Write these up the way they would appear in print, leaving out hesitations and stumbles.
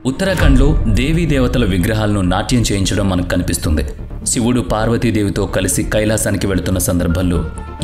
ఉత్తరాఖండ్లో దేవీ దేవతల విగ్రహాలను నాట్యం చేయించడం మనకు కనిపిస్తుంది. శివుడు పార్వతీదేవితో కలిసి కైలాసానికి వెళుతున్న సందర్భంలో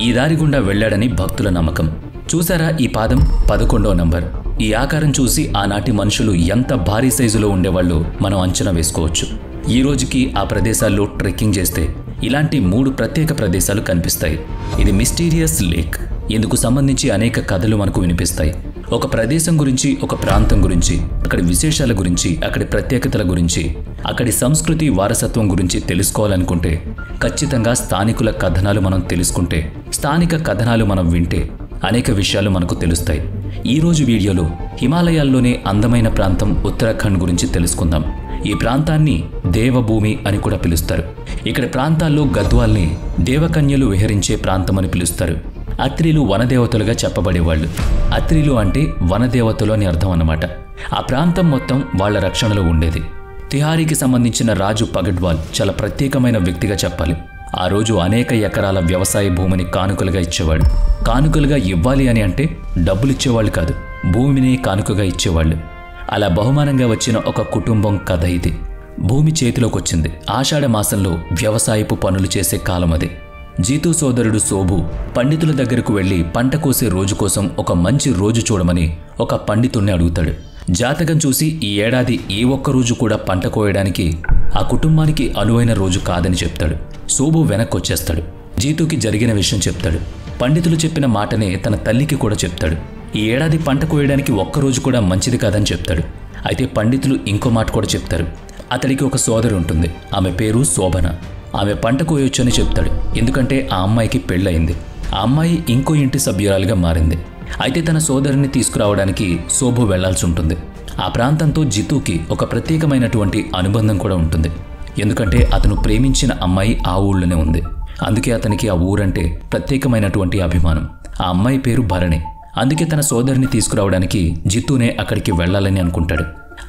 ఈ దారి గుండా వెళ్లాడని భక్తుల నమ్మకం. చూసారా ఈ పాదం 11వ నంబర్. ఈ ఆకారం చూసి ఆనాటి మనుషులు ఎంత భారీ సైజులో ఉండేవాళ్ళు మనం అంచనా వేసుకోవచ్చు. ఈ రోజుకి ఆ ప్రదేశాల్లో ట్రెక్కింగ్ చేస్తే ఇలాంటి 3 ప్రత్యేక ప్రదేశాలు కనిపిస్తాయి. ఇది మిస్టీరియస్ లేక్. ఇందుకు సంబంధించి అనేక కథలు మనకు వినిపిస్తాయి. ఒక ప్రదేశం గురించి, ఒక ప్రాంతం గురించి, అక్కడి విశేషాల గురించి, అక్కడి ప్రత్యేకతల గురించి, అక్కడి సంస్కృతి వారసత్వం గురించి తెలుసుకోవాలనుకుంటే ఖచ్చితంగా స్థానికుల కథనాలు మనం తెలుసుకుంటే, స్థానిక కథనాలు మనం వింటే అనేక విషయాలు మనకు తెలుస్తాయి. ఈరోజు వీడియోలో హిమాలయాల్లోనే అందమైన ప్రాంతం ఉత్తరాఖండ్ గురించి తెలుసుకుందాం. ఈ ప్రాంతాన్ని దేవభూమి అని కూడా పిలుస్తారు. ఇక్కడ ప్రాంతాల్లో గద్వాల్ని దేవకన్యలు విహరించే ప్రాంతం అని పిలుస్తారు. అత్రిలు వనదేవతలుగా చెప్పబడేవాళ్ళు. అత్రిలు అంటే వనదేవతలు అని అర్థం అన్నమాట. ఆ ప్రాంతం మొత్తం వాళ్ల రక్షణలో ఉండేది. తిహారీకి సంబంధించిన రాజు పగడ్వాల్ చాలా ప్రత్యేకమైన వ్యక్తిగా చెప్పాలి. ఆ రోజు అనేక ఎకరాల వ్యవసాయ భూమిని కానుకలుగా ఇచ్చేవాడు. కానుకలుగా ఇవ్వాలి అని అంటే డబ్బులిచ్చేవాళ్ళు కాదు, భూమిని కానుకగా ఇచ్చేవాళ్ళు. అలా బహుమానంగా వచ్చిన ఒక కుటుంబం కథ ఇది. భూమి చేతిలోకి వచ్చింది. ఆషాఢ మాసంలో వ్యవసాయపు పనులు చేసే కాలం అది. జీతూ సోదరుడు సోబు పండితుల దగ్గరకు వెళ్లి పంట కోసే రోజు కోసం ఒక మంచి రోజు చూడమని ఒక పండితుణ్ణి అడుగుతాడు. జాతకం చూసి ఈ ఏడాది ఏ ఒక్క రోజు కూడా పంట కోయడానికి ఆ కుటుంబానికి అనువైన రోజు కాదని చెప్తాడు. సోబు వెనక్కొచ్చేస్తాడు. జీతూకి జరిగిన విషయం చెప్తాడు. పండితులు చెప్పిన మాటనే తన తల్లికి కూడా చెప్తాడు. ఈ ఏడాది పంట కోయడానికి ఒక్కరోజు కూడా మంచిది కాదని చెప్తాడు. అయితే పండితులు ఇంకో మాట కూడా చెప్తారు. అతడికి ఒక సోదరి ఉంటుంది. ఆమె పేరు శోభన. ఆమె పంట కోయొచ్చని చెప్తాడు. ఎందుకంటే ఆ అమ్మాయికి పెళ్ళయింది. ఆ అమ్మాయి ఇంకో ఇంటి సభ్యురాలుగా మారింది. అయితే తన సోదరిని తీసుకురావడానికి శోభు వెళ్లాల్సి ఉంటుంది. ఆ ప్రాంతంతో జితూకి ఒక ప్రత్యేకమైనటువంటి అనుబంధం కూడా ఉంటుంది. ఎందుకంటే అతను ప్రేమించిన అమ్మాయి ఆ ఊళ్ళోనే ఉంది. అందుకే అతనికి ఆ ఊరంటే ప్రత్యేకమైనటువంటి అభిమానం. ఆ అమ్మాయి పేరు భరణి. అందుకే తన సోదరిని తీసుకురావడానికి జితూనే అక్కడికి వెళ్లాలని అనుకుంటాడు.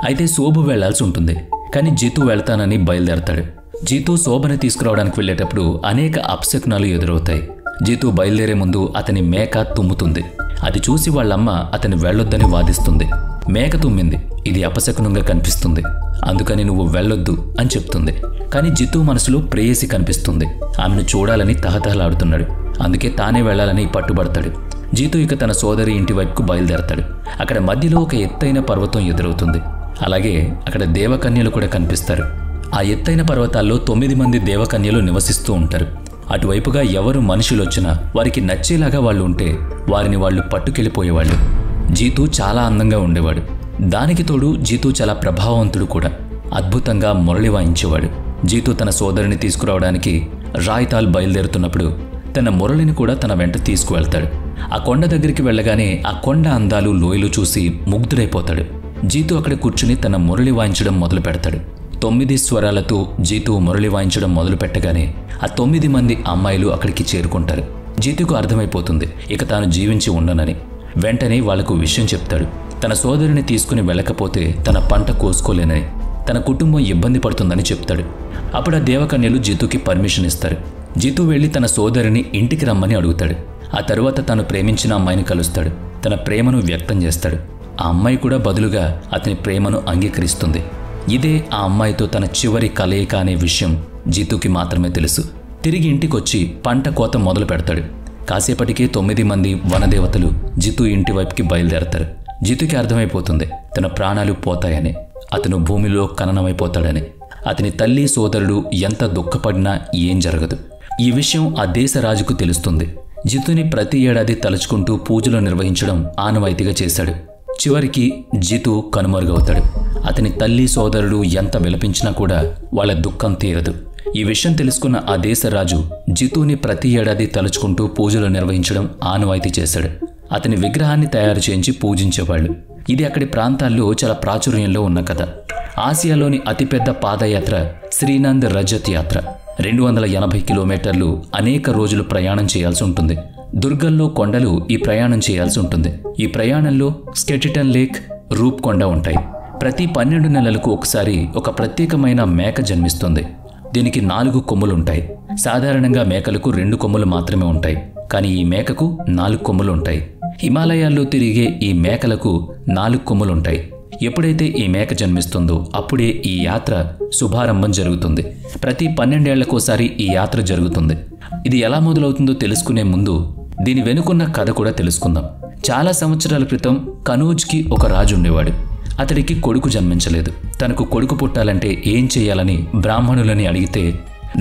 అయితే శోభు వెళ్లాల్సి ఉంటుంది. కానీ జితూ వెళ్తానని బయలుదేరతాడు. జీతూ శోభని తీసుకురావడానికి వెళ్ళేటప్పుడు అనేక అపశకునాలు ఎదురవుతాయి. జీతూ బయలుదేరే ముందు అతని మేక తుమ్ముతుంది. అది చూసి వాళ్ళమ్మ అతని వెళ్ళొద్దని వాదిస్తుంది. మేక తుమ్మింది, ఇది అపశకునంగా కనిపిస్తుంది, అందుకని నువ్వు వెళ్ళొద్దు అని చెప్తుంది. కానీ జితూ మనసులో ప్రేయసి కనిపిస్తుంది. ఆమెను చూడాలని తహతహలాడుతున్నాడు. అందుకే తానే వెళ్లాలని పట్టుబడతాడు. జీతూ ఇక తన సోదరి ఇంటి వైపుకు బయలుదేరతాడు. అక్కడ మధ్యలో ఒక ఎత్తైన పర్వతం ఎదురవుతుంది. అలాగే అక్కడ దేవకన్యలు కూడా కనిపిస్తారు. ఆ ఎత్తైన పర్వతాల్లో 9 మంది దేవకన్యలు నివసిస్తూ ఉంటారు. అటువైపుగా ఎవరు మనుషులొచ్చినా వారికి నచ్చేలాగా వాళ్ళు ఉంటే వారిని వాళ్ళు పట్టుకెళ్ళిపోయేవాళ్ళు. జీతూ చాలా అందంగా ఉండేవాడు. దానికి తోడు జీతూ చాలా ప్రభావవంతుడు కూడా. అద్భుతంగా మురళి వాయించేవాడు. జీతూ తన సోదరిని తీసుకురావడానికి రాయ్తాల్ బయలుదేరుతున్నప్పుడు తన మురళిని కూడా తన వెంట తీసుకువెళ్తాడు. ఆ కొండ దగ్గరికి వెళ్ళగానే ఆ కొండ అందాలు, లోయలు చూసి ముగ్ధుడైపోతాడు. జీతూ అక్కడ కూర్చుని తన మురళి వాయించడం మొదలు పెడతాడు. 9 స్వరాలతో జీతూ మురళి వాయించడం మొదలు పెట్టగానే ఆ 9 మంది అమ్మాయిలు అక్కడికి చేరుకుంటారు. జీతూకు అర్థమైపోతుంది ఇక తాను జీవించి ఉండనని. వెంటనే వాళ్లకు విషయం చెప్తాడు. తన సోదరిని తీసుకుని వెళ్ళకపోతే తన పంట కోసుకోలేనని, తన కుటుంబం ఇబ్బంది పడుతుందని చెప్తాడు. అప్పుడు ఆ దేవకన్యలు జీతూకి పర్మిషన్ ఇస్తారు. జీతూ వెళ్లి తన సోదరిని ఇంటికి రమ్మని అడుగుతాడు. ఆ తరువాత తాను ప్రేమించిన అమ్మాయిని కలుస్తాడు. తన ప్రేమను వ్యక్తం చేస్తాడు. ఆ అమ్మాయి కూడా బదులుగా అతని ప్రేమను అంగీకరిస్తుంది. ఇదే ఆ అమ్మాయితో తన చివరి కలయిక అనే విషయం జీతూకి మాత్రమే తెలుసు. తిరిగి ఇంటికొచ్చి పంట కోత మొదలు పెడతాడు. కాసేపటికే 9 మంది వనదేవతలు జీతూ ఇంటి వైపుకి బయలుదేరతారు. జీతూకి అర్థమైపోతుంది తన ప్రాణాలు పోతాయని, అతను భూమిలో ఖననమైపోతాడని. అతని తల్లి, సోదరుడు ఎంత దుఃఖపడినా ఏం జరగదు. ఈ విషయం ఆ దేశ రాజుకు తెలుస్తుంది. జీతూని ప్రతి ఏడాది తలుచుకుంటూ పూజలు నిర్వహించడం ఆనవాయితీగా చేశాడు. చివరికి జీతూ కనుమరుగవుతాడు. అతని తల్లి, సోదరుడు ఎంత విలపించినా కూడా వాళ్ళ దుఃఖం తీరదు. ఈ విషయం తెలుసుకున్న ఆ దేశ రాజు జీతూని ప్రతి ఏడాది తలుచుకుంటూ పూజలు నిర్వహించడం ఆనవాయితీ చేశాడు. అతని విగ్రహాన్ని తయారు చేయించి పూజించేవాళ్ళు. ఇది అక్కడి ప్రాంతాల్లో చాలా ప్రాచుర్యంలో ఉన్న కథ. ఆసియాలోని అతిపెద్ద పాదయాత్ర శ్రీనంద్ రజత్ యాత్ర. 280 కిలోమీటర్లు అనేక రోజులు ప్రయాణం చేయాల్సి ఉంటుంది. దుర్గంలో కొండలు ఈ ప్రయాణం చేయాల్సి ఉంటుంది. ఈ ప్రయాణంలో స్కెటిటన్ లేక్, రూప్ కొండ ఉంటాయి. ప్రతి 12 నెలలకు ఒకసారి ఒక ప్రత్యేకమైన మేక జన్మిస్తుంది. దీనికి 4 కొమ్ములుంటాయి. సాధారణంగా మేకలకు 2 కొమ్ములు మాత్రమే ఉంటాయి. కానీ ఈ మేకకు 4 కొమ్ములు ఉంటాయి. హిమాలయాల్లో తిరిగే ఈ మేకలకు 4 కొమ్ములుంటాయి. ఎప్పుడైతే ఈ మేక జన్మిస్తుందో అప్పుడే ఈ యాత్ర శుభారంభం జరుగుతుంది. ప్రతి 12 ఏళ్లకోసారి ఈ యాత్ర జరుగుతుంది. ఇది ఎలా మొదలవుతుందో తెలుసుకునే ముందు దీని వెనుకున్న కథ కూడా తెలుసుకుందాం. చాలా సంవత్సరాల క్రితం కనౌజ్కి ఒక రాజు ఉండేవాడు. అతడికి కొడుకు జన్మించలేదు. తనకు కొడుకు పుట్టాలంటే ఏం చేయాలని బ్రాహ్మణులని అడిగితే,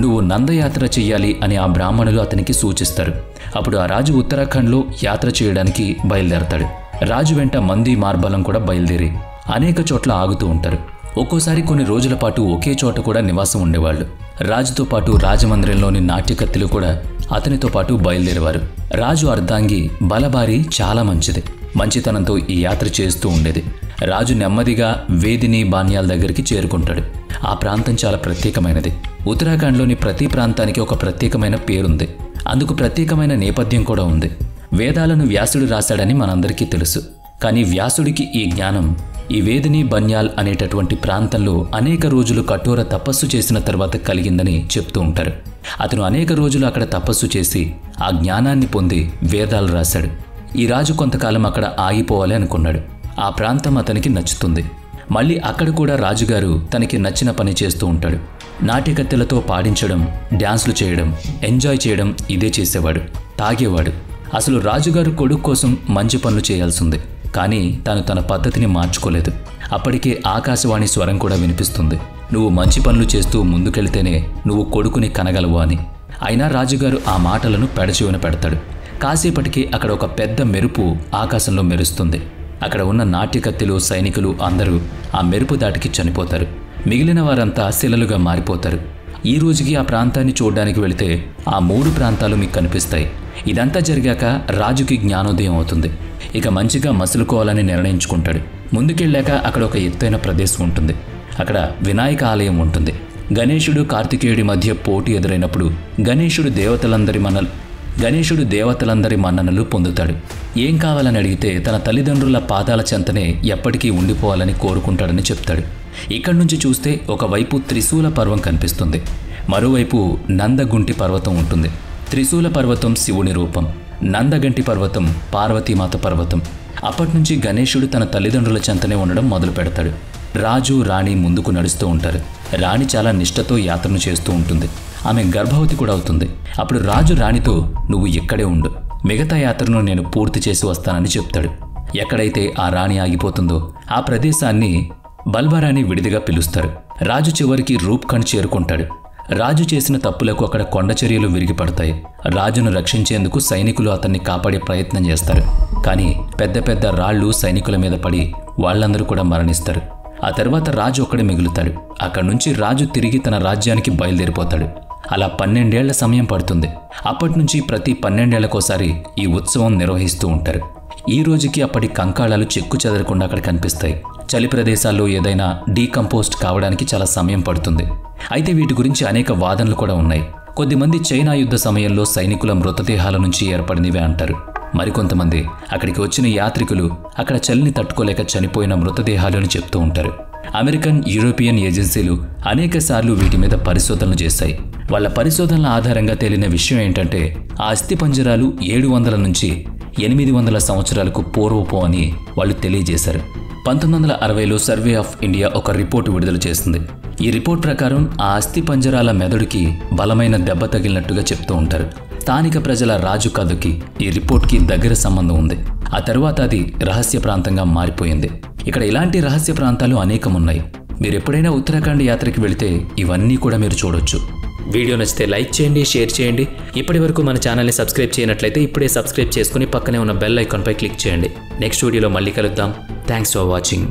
నువ్వు నందయాత్ర చెయ్యాలి అని ఆ బ్రాహ్మణులు అతనికి సూచిస్తారు. అప్పుడు ఆ రాజు ఉత్తరాఖండ్లో యాత్ర చేయడానికి బయలుదేరతాడు. రాజు వెంట మంది మార్బలం కూడా బయలుదేరి అనేక చోట్ల ఆగుతూ ఉంటారు. ఒక్కోసారి కొన్ని రోజుల పాటు ఒకే చోట కూడా నివాసం ఉండేవాళ్ళు. రాజుతో పాటు రాజమందిరంలోని నాట్యకత్తులు కూడా అతనితో పాటు బయలుదేరేవారు. రాజు అర్ధాంగి బలబారి చాలా మంచిది. మంచితనంతో ఈ యాత్ర చేస్తూ ఉండేది. రాజు నెమ్మదిగా వేదిని బాన్యాల దగ్గరికి చేరుకుంటాడు. ఆ ప్రాంతం చాలా ప్రత్యేకమైనది. ఉత్తరాఖండ్లోని ప్రతి ప్రాంతానికి ఒక ప్రత్యేకమైన పేరుంది. అందుకు ప్రత్యేకమైన నేపథ్యం కూడా ఉంది. వేదాలను వ్యాసుడు రాశాడని మనందరికీ తెలుసు. కానీ వ్యాసుడికి ఈ జ్ఞానం ఈ వేదిని బన్యాల్ అనేటటువంటి ప్రాంతంలో అనేక రోజులు కఠోర తపస్సు చేసిన తర్వాత కలిగిందని చెప్తూ ఉంటారు. అతను అనేక రోజులు అక్కడ తపస్సు చేసి ఆ జ్ఞానాన్ని పొంది వేదాలు రాశాడు. ఈ రాజు కొంతకాలం అక్కడ ఆగిపోవాలి అనుకున్నాడు. ఆ ప్రాంతం అతనికి నచ్చుతుంది. మళ్ళీ అక్కడ కూడా రాజుగారు తనకి నచ్చిన పని చేస్తూ ఉంటాడు. నాట్యకత్తెలతో పాడించడం, డ్యాన్సులు చేయడం, ఎంజాయ్ చేయడం ఇదే చేసేవాడు. తాగేవాడు. అసలు రాజుగారు కొడుకు కోసం మంచి పనులు చేయాల్సింది. కానీ తాను తన పద్ధతిని మార్చుకోలేదు. అప్పటికే ఆకాశవాణి స్వరం కూడా వినిపిస్తుంది, నువ్వు మంచి పనులు చేస్తూ ముందుకెళ్తేనే నువ్వు కొడుకుని కనగలవు అని. అయినా రాజుగారు ఆ మాటలను పెడచెవిన పెడతాడు. కాసేపటికి అక్కడ ఒక పెద్ద మెరుపు ఆకాశంలో మెరుస్తుంది. అక్కడ ఉన్న నాట్యకత్తెలు, సైనికులు అందరూ ఆ మెరుపు దాటికి చనిపోతారు. మిగిలిన వారంతా శిలలుగా మారిపోతారు. ఈ రోజుకి ఆ ప్రాంతాన్ని చూడడానికి వెళితే ఆ 3 ప్రాంతాలు మీకు కనిపిస్తాయి. ఇదంతా జరిగాక రాజుకి జ్ఞానోదయం అవుతుంది. ఇక మంచిగా మసులుకోవాలని నిర్ణయించుకుంటాడు. ముందుకెళ్ళాక అక్కడ ఒక ఎత్తైన ప్రదేశం ఉంటుంది. అక్కడ వినాయక ఆలయం ఉంటుంది. గణేశుడు కార్తికేయుడి మధ్య పోటీ ఎదురైనప్పుడు గణేశుడు దేవతలందరి మన్ననలు పొందుతాడు. ఏం కావాలని అడిగితే తన తల్లిదండ్రుల పాదాల చెంతనే ఎప్పటికీ ఉండిపోవాలని కోరుకుంటాడని చెప్తాడు. ఇక్కడి నుంచి చూస్తే ఒకవైపు త్రిశూల పర్వం కనిపిస్తుంది, మరోవైపు నందగుంటి పర్వతం ఉంటుంది. త్రిశూల పర్వతం శివుని రూపం, నందగంటి పర్వతం పార్వతీమాత పర్వతం. అప్పటినుంచి గణేశుడు తన తల్లిదండ్రుల చెంతనే ఉండడం మొదలు పెడతాడు. రాజు రాణి ముందుకు నడుస్తూ ఉంటారు. రాణి చాలా నిష్ఠతో యాత్రను చేస్తూ ఉంటుంది. ఆమె గర్భవతి కూడా అవుతుంది. అప్పుడు రాజు రాణితో, నువ్వు ఇక్కడే ఉండు, మిగతా యాత్రను నేను పూర్తి చేసి వస్తానని చెప్తాడు. ఎక్కడైతే ఆ రాణి ఆగిపోతుందో ఆ ప్రదేశాన్ని బల్బరాని విడిదిగా పిలుస్తారు. రాజు చివరికి రూప్ఖండ్ చేరుకుంటాడు. రాజు చేసిన తప్పులకు అక్కడ కొండ చర్యలు విరిగిపడతాయి. రాజును రక్షించేందుకు సైనికులు అతన్ని కాపాడే ప్రయత్నం చేస్తారు. కానీ పెద్ద పెద్ద రాళ్లు సైనికుల మీద పడి వాళ్ళందరూ కూడా మరణిస్తారు. ఆ తర్వాత రాజు ఒక్కడే మిగులుతాడు. అక్కడి నుంచి రాజు తిరిగి తన రాజ్యానికి బయలుదేరిపోతాడు. అలా 12 ఏళ్ల సమయం పడుతుంది. అప్పటినుంచి ప్రతి 12 ఏళ్లకోసారి ఈ ఉత్సవం నిర్వహిస్తూ ఉంటారు. ఈ రోజుకి అప్పటి కంకాళాలు చెక్కు చెదరకుండా అక్కడ కనిపిస్తాయి. చలి ప్రదేశాల్లో ఏదైనా డీకంపోస్ట్ కావడానికి చాలా సమయం పడుతుంది. అయితే వీటి గురించి అనేక వాదనలు కూడా ఉన్నాయి. కొద్దిమంది చైనా యుద్ధ సమయంలో సైనికుల మృతదేహాల నుంచి ఏర్పడినవే అంటారు. మరికొంతమంది అక్కడికి వచ్చిన యాత్రికులు అక్కడ చలిని తట్టుకోలేక చనిపోయిన మృతదేహాలను చెప్తూ ఉంటారు. అమెరికన్, యూరోపియన్ ఏజెన్సీలు అనేక సార్లు వీటి మీద పరిశోధనలు చేశాయి. వాళ్ళ పరిశోధనల ఆధారంగా తేలిన విషయం ఏంటంటే ఆ అస్థిపంజరాలు 700 నుంచి 800 సంవత్సరాలకు పూర్వపు అని వాళ్ళు తెలియజేశారు. 1960లో సర్వే ఆఫ్ ఇండియా ఒక రిపోర్టు విడుదల చేసింది. ఈ రిపోర్ట్ ప్రకారం ఆ అస్థిపంజరాల మెదడుకి బలమైన దెబ్బ తగిలినట్టుగా చెప్తూ ఉంటారు. స్థానిక ప్రజల రాజు కథకి ఈ రిపోర్ట్కి దగ్గర సంబంధం ఉంది. ఆ తర్వాత అది రహస్య ప్రాంతంగా మారిపోయింది. ఇక్కడ ఇలాంటి రహస్య ప్రాంతాలు అనేకం ఉన్నాయి. మీరు ఎప్పుడైనా ఉత్తరాఖండ్ యాత్రకి వెళితే ఇవన్నీ కూడా మీరు చూడొచ్చు. వీడియో నచ్చితే లైక్ చేయండి, షేర్ చేయండి. ఇప్పటి వరకు మన ఛానల్ని సబ్స్క్రైబ్ చేయనట్లయితే ఇప్పుడే సబ్స్క్రైబ్ చేసుకుని పక్కనే ఉన్న బెల్ ఐకాన్పై క్లిక్ చేయండి. నెక్స్ట్ వీడియోలో మళ్ళీ కలుద్దాం. Thanks for watching.